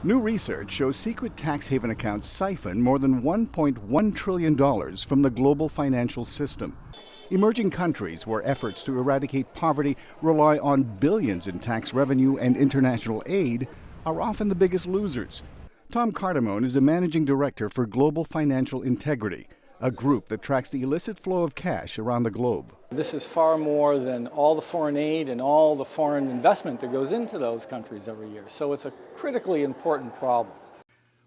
New research shows secret tax haven accounts siphon more than $1.1 trillion from the global financial system. Emerging countries where efforts to eradicate poverty rely on billions in tax revenue and international aid are often the biggest losers. Tom Cardamone is a managing director for Global Financial Integrity, a group that tracks the illicit flow of cash around the globe. This is far more than all the foreign aid and all the foreign investment that goes into those countries every year. So it's a critically important problem.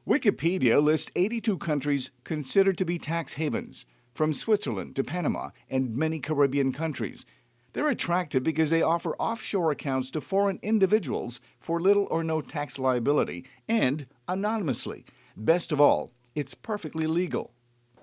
Wikipedia lists 82 countries considered to be tax havens, from Switzerland to Panama and many Caribbean countries. They're attractive because they offer offshore accounts to foreign individuals for little or no tax liability and anonymously. Best of all, it's perfectly legal.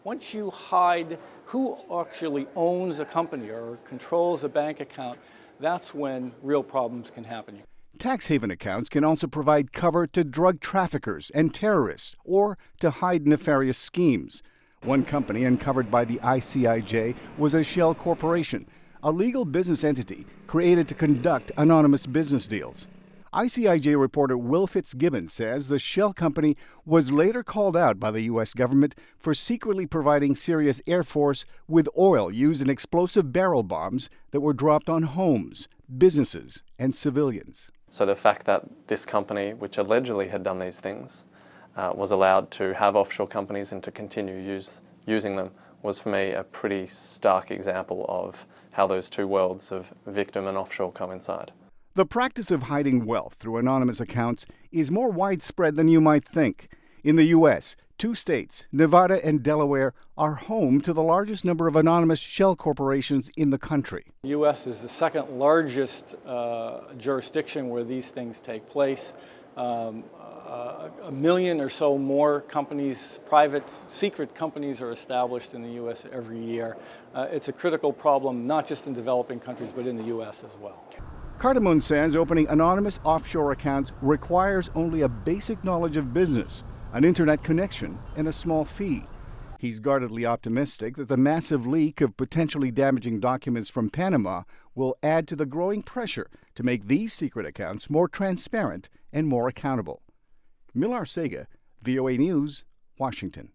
Once you hide who actually owns a company or controls a bank account, that's when real problems can happen. Tax haven accounts can also provide cover to drug traffickers and terrorists or to hide nefarious schemes. One company uncovered by the ICIJ was a shell corporation, a legal business entity created to conduct anonymous business deals. ICIJ reporter Will Fitzgibbon says the shell company was later called out by the U.S. government for secretly providing Syria's Air Force with oil used in explosive barrel bombs that were dropped on homes, businesses, and civilians. So the fact that this company, which allegedly had done these things, was allowed to have offshore companies and to continue using them was for me a pretty stark example of how those two worlds of victim and offshore coincide. The practice of hiding wealth through anonymous accounts is more widespread than you might think. In the U.S., 2 states, Nevada and Delaware, are home to the largest number of anonymous shell corporations in the country. The U.S. is the second largest jurisdiction where these things take place. 1 million or so more companies, private, secret companies are established in the U.S. every year. It's a critical problem, not just in developing countries, but in the U.S. as well. Cardamone says opening anonymous offshore accounts requires only a basic knowledge of business, an internet connection, and a small fee. He's guardedly optimistic that the massive leak of potentially damaging documents from Panama will add to the growing pressure to make these secret accounts more transparent and more accountable. Arcega, VOA News, Washington.